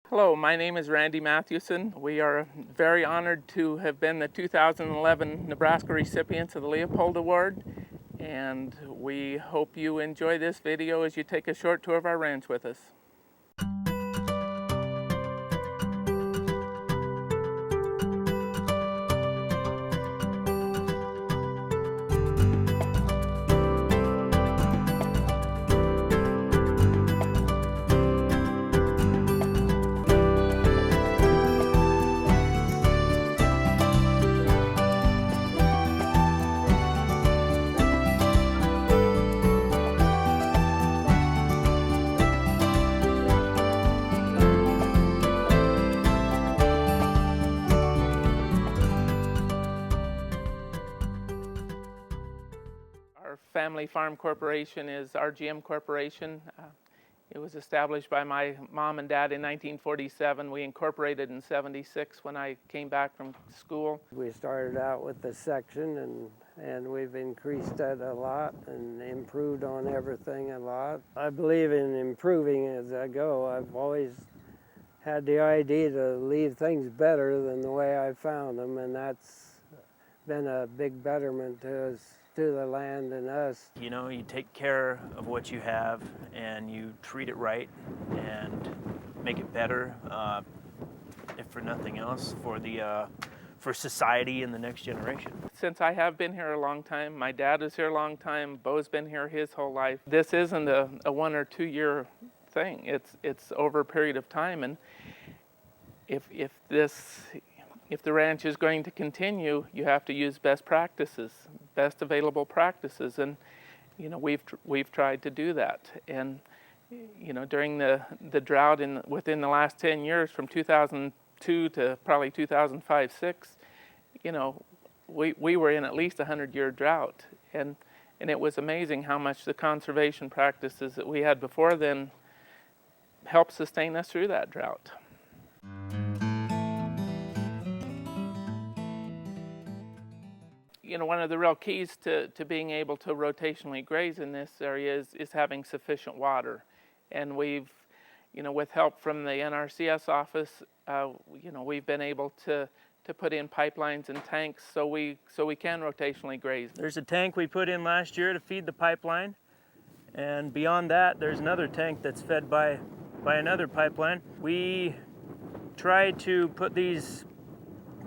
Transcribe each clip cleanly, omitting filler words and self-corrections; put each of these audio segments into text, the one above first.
Hello, my name is Rodney Mathewson. We are very honored to have been the 2011 Nebraska recipients of the Leopold Award, and we hope you enjoy this video as you take a short tour of our ranch with us. Our family farm corporation is RGM Corporation. It was established by my mom and dad in 1947. We incorporated in 76 when I came back from school. We started out with the section and we've increased that a lot and improved on everything a lot. I believe in improving as I go. I've always had the idea to leave things better than the way I found them, and that's been a big betterment to us, to the land and us. You know, you take care of what you have and you treat it right and make it better, if for nothing else, for society and the next generation. Since I have been here a long time, my dad was here a long time, Beau's been here his whole life. This isn't a 1 or 2 year thing. It's over a period of time, and if the ranch is going to continue, you have to use best practices, best available practices, and you know we've tried to do that. And you know, during the drought within the last 10 years, from 2002 to probably 2005-06, you know, we were in at least a 100-year drought, and it was amazing how much the conservation practices that we had before then helped sustain us through that drought. You know, one of the real keys to being able to rotationally graze in this area is having sufficient water. And we've, you know, with help from the NRCS office, you know, we've been able to put in pipelines and tanks so we can rotationally graze. There's a tank we put in last year to feed the pipeline, and beyond that there's another tank that's fed by another pipeline. We try to put these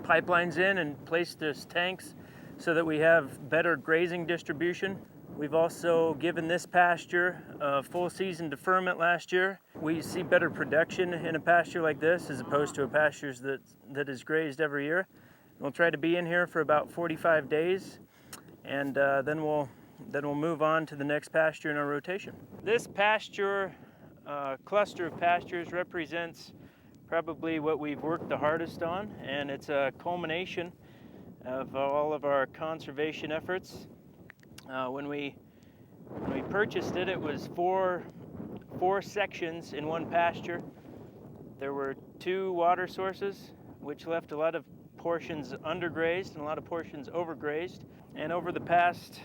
pipelines in and place these tanks so that we have better grazing distribution. We've also given this pasture a full season deferment last year. We see better production in a pasture like this as opposed to a pasture that is grazed every year. We'll try to be in here for about 45 days, and then we'll move on to the next pasture in our rotation. This pasture cluster of pastures represents probably what we've worked the hardest on, and it's a culmination of all of our conservation efforts. When we purchased it, it was four sections in one pasture. There were 2 water sources, which left a lot of portions undergrazed and a lot of portions overgrazed. And over the past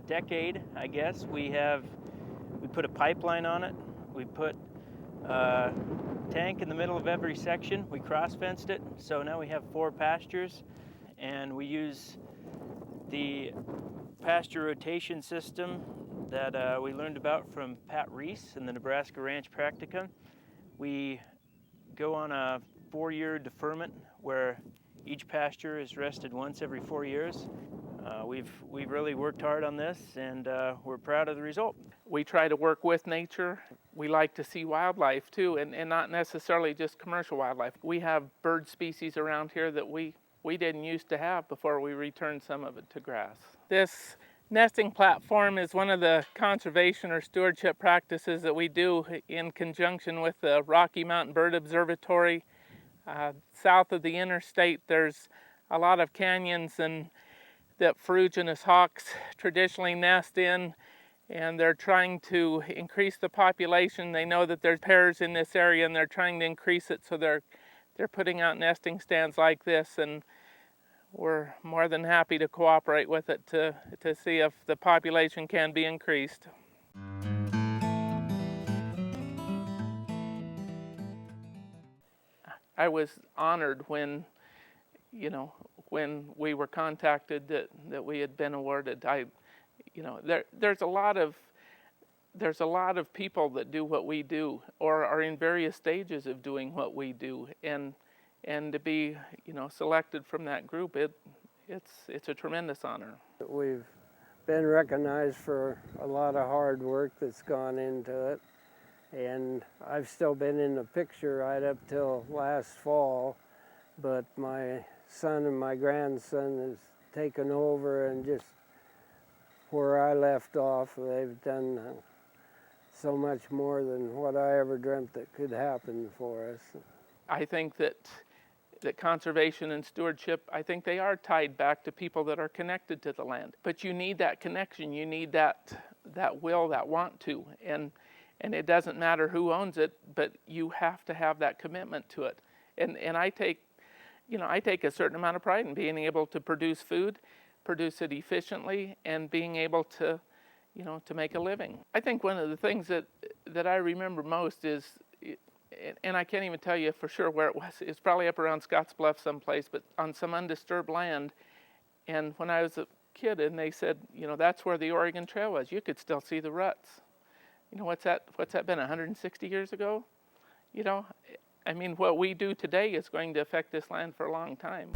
decade, I guess, we put a pipeline on it. We put a tank in the middle of every section. We cross-fenced it, so now we have 4 pastures. And we use the pasture rotation system that we learned about from Pat Reese in the Nebraska Ranch Practicum. We go on a 4-year deferment where each pasture is rested once every 4 years. We've really worked hard on this, and we're proud of the result. We try to work with nature. We like to see wildlife too, and not necessarily just commercial wildlife. We have bird species around here that we didn't used to have before we returned some of it to grass. This nesting platform is one of the conservation or stewardship practices that we do in conjunction with the Rocky Mountain Bird Observatory. South of the interstate, there's a lot of canyons that ferruginous hawks traditionally nest in, and they're trying to increase the population. They know that there's pairs in this area, and they're trying to increase it, so they're putting out nesting stands like this, and we're more than happy to cooperate with it to see if the population can be increased. I was honored when, when we were contacted that we had been awarded. There's a lot of people that do what we do or are in various stages of doing what we do, and to be selected from that group, it's a tremendous honor. We've been recognized for a lot of hard work that's gone into it, and I've still been in the picture right up till last fall, but my son and my grandson has taken over, and just where I left off, they've done so much more than what I ever dreamt that could happen for us. I think that conservation and stewardship, I think they are tied back to people that are connected to the land. But you need that connection, you need that will, that want to, and it doesn't matter who owns it, but you have to have that commitment to it. And I take a certain amount of pride in being able to produce food, produce it efficiently, and being able to make a living. I think one of the things that I remember most is, and I can't even tell you for sure where it was, it's probably up around Scotts Bluff someplace, but on some undisturbed land. And when I was a kid, and they said, that's where the Oregon Trail was, you could still see the ruts. What's that been, 160 years ago? What we do today is going to affect this land for a long time.